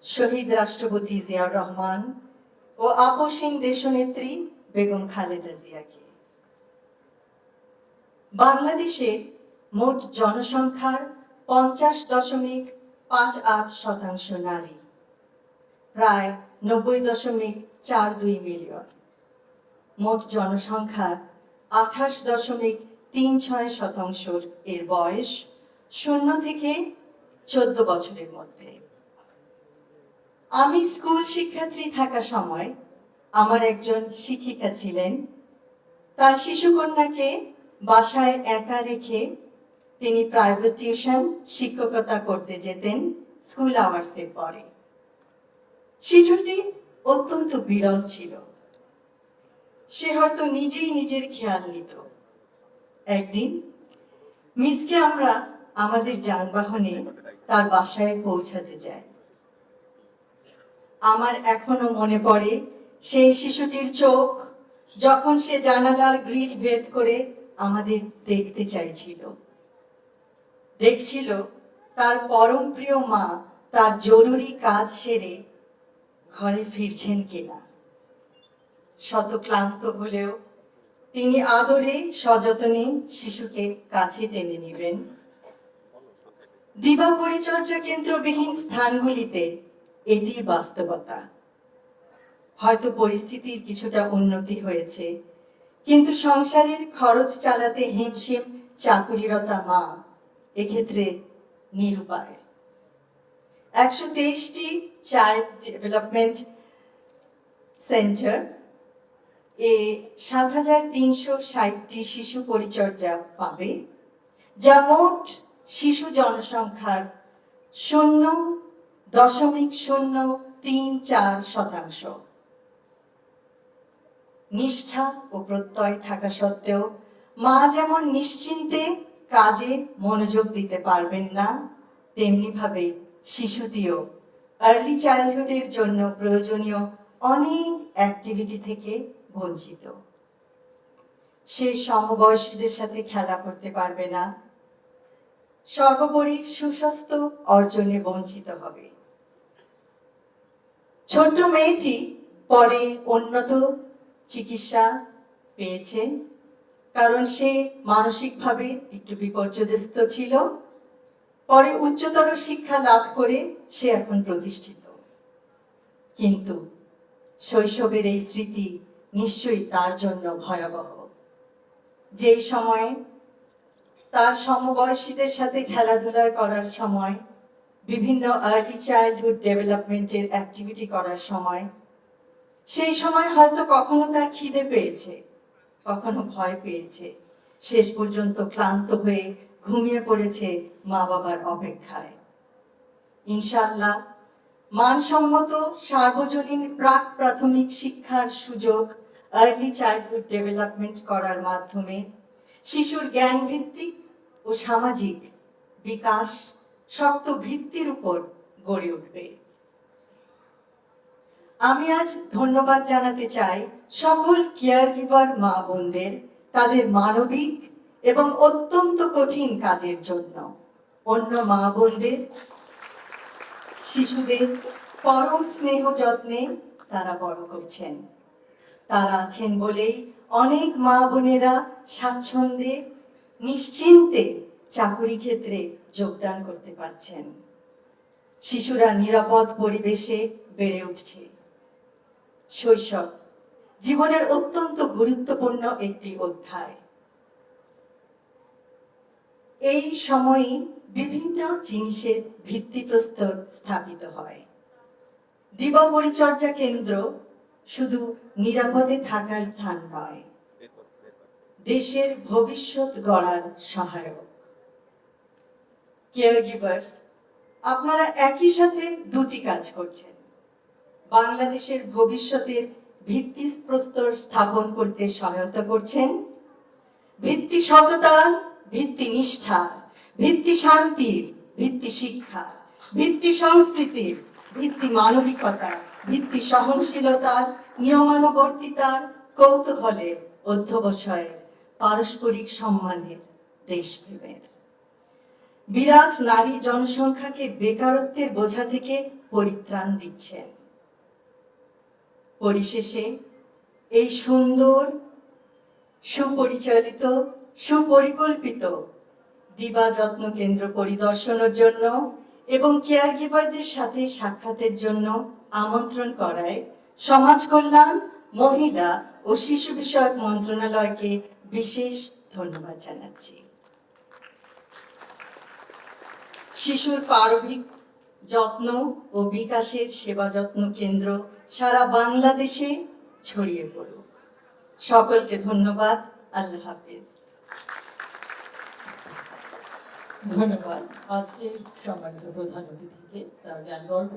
শহীদ রাষ্ট্রপতি জিয়াউর রহমান ও আপসহীন দেশনেত্রী বেগম খালেদা জিয়াকে। বাংলাদেশের মোট জনসংখ্যার 50.58% নারী, প্রায় 90.42 মিলিয়ন। মোট জনসংখ্যার 28.36% এর বয়স 0 থেকে 14 বছরের মধ্যে। আমি স্কুল শিক্ষার্থী থাকা সময় আমার একজন শিক্ষিকা ছিলেন। তার শিশুকন্যাকে বাসায় একা রেখে তিনি প্রাইভেট টিউশন শিক্ষকতা করতে যেতেন স্কুল আওয়ার্সের পরে। শিশুটি অত্যন্ত বিরল ছিল। সে হয়তো নিজেই নিজের খেয়াল নিত। একদিন মিসকে আমরা আমাদের যানবাহনে তার বাসায় পৌঁছাতে যাই। আমার এখনো মনে পড়ে সেই শিশুটির চোখ যখন সে জানালার গ্রিল ভেদ করে আমাদের দেখতে চাইছিল। দেখছিল তার পরম প্রিয় মা তার জরুরি কাজ সেরে ঘরে ফিরছেন কিনা। শত ক্লান্ত হলেও তিনি আদরে সযত্নে শিশুকে কাছে টেনে নেবেন। দিবা পরিচর্যা কেন্দ্রবিহীন স্থানগুলিতে এটি বাস্তবতা। হয়তো পরিস্থিতির কিছুটা উন্নতি হয়েছে, কিন্তু সংসারের খরচ চালাতে হিমশিম চাকুরিরতা মা এক্ষেত্রে নিরুপায়। 123টি চাইল্ড ডেভেলপমেন্ট সেন্টার এ 7360টি শিশু পরিচর্যা পাবে, যা মোট শিশু জনসংখ্যার 0.034%। নিষ্ঠা ও প্রত্যয় থাকা সত্ত্বেও মা যেমন নিশ্চিন্তে কাজে মনোযোগ দিতে পারবেন না, তেমনি ভাবে শিশুটিও আর্লি চাইল্ডহুডের জন্য প্রয়োজনীয় অনেক অ্যাক্টিভিটি থেকে বঞ্চিত। সে সমবয়সীদের সাথে খেলা করতে পারবে না, সর্বোপরি সুস্বাস্থ্য অর্জনে বঞ্চিত হবে। ছোট্ট মেয়েটি পরে উন্নত চিকিৎসা পেয়েছে, কারণ সে মানসিকভাবে একটু বিপর্যস্ত ছিল। পরে উচ্চতর শিক্ষা লাভ করে সে এখন প্রতিষ্ঠিত। কিন্তু শৈশবের এই স্মৃতি নিশ্চয়ই তার জন্য ভয়াবহ। যে সময়ে তার সমবয়সীদের সাথে খেলাধুলা করার সময়, বিভিন্ন আর্লি চাইল্ডহুড ডেভেলপমেন্টের অ্যাক্টিভিটি করার সময়, সেই সময় হয়তো কখনো তার খিদে পেয়েছে, কখনো ভয় পেয়েছে, শেষ পর্যন্ত ক্লান্ত হয়ে ঘুমিয়ে পড়েছে মা বাবার অপেক্ষায়। ইনশাআল্লাহ মানসম্মত সার্বজনীন প্রাক প্রাথমিক শিক্ষার সুযোগ আর্লি চাইল্ডহুড ডেভেলপমেন্ট করার মাধ্যমে শিশুর জ্ঞান ভিত্তিক ও সামাজিক বিকাশ শক্ত ভিত্তির উপর গড়ে উঠবে। আমি আজ ধন্যবাদ জানাতে চাই সকল কেয়ার গিভার মা বোনদের তাদের মানবিক এবং অত্যন্ত কঠিন কাজের জন্য। অন্য মা বোনদের শিশুদের পরম স্নেহ যত্নে তারা বড় করছেন। তারা আছেন বলেই অনেক মা বোনেরা স্বাচ্ছন্দ্যে নিশ্চিন্তে চাকুরি ক্ষেত্রে যোগদান করতে পারছেন। শিশুরা নিরাপদ পরিবেশে বেড়ে উঠছে। শৈশব জীবনের অত্যন্ত গুরুত্বপূর্ণ একটি অধ্যায়। এই সময়ই বিভিন্ন জিনিসের ভিত্তিপ্রস্তর স্থাপিত হয়। দিবা পরিচর্যা কেন্দ্র শুধু নিরাপদে থাকার স্থান নয়, দেশের ভবিষ্যৎ গড়ার সহায়ক। কেয়ার গিভার্স, আপনারা একই সাথে দুটি কাজ করছেন। বাংলাদেশের ভবিষ্যতের ভিত্তিপ্রস্তর স্থাপন করতে সহায়তা করছেন। ভিত্তি সততা, ভিত্তি নিষ্ঠা, ভিত্তি শান্তির, ভিত্তি শিক্ষা, ভিত্তি সংস্কৃতির, ভিত্তি মানবিকতা, ভিত্তি সহনশীলতার, নিয়মানুবর্তিতার, কৌতূহলের, অধ্যবসায়ের, পারস্পরিক সম্মানের, দেশপ্রেমের। বিরাট নারী জনসংখ্যাকে বেকারত্বের বোঝা থেকে পরিত্রাণ দিচ্ছেন। পরিশেষে এই সুন্দর, সুপরিচালিত, সুপরিকল্পিত দিবা যত্ন কেন্দ্র পরিদর্শনের জন্য এবং কেয়ার গিভারদের সাথে সাক্ষাতের জন্য আমন্ত্রণ করায় সমাজ কল্যাণ, মহিলা ও শিশু বিষয়ক মন্ত্রণালয়কে বিশেষ ধন্যবাদ জানাচ্ছি। শিশুর প্রারম্ভিক যত্ন ও বিকাশের সেবা যত্ন কেন্দ্র সারা বাংলাদেশে ছড়িয়ে পড়ুক। সকলকে ধন্যবাদ। আল্লাহ হাফেজ। ধন্যবাদ আজকে সম্মানিত প্রধান অতিথিকে তার জ্ঞান গর্ভ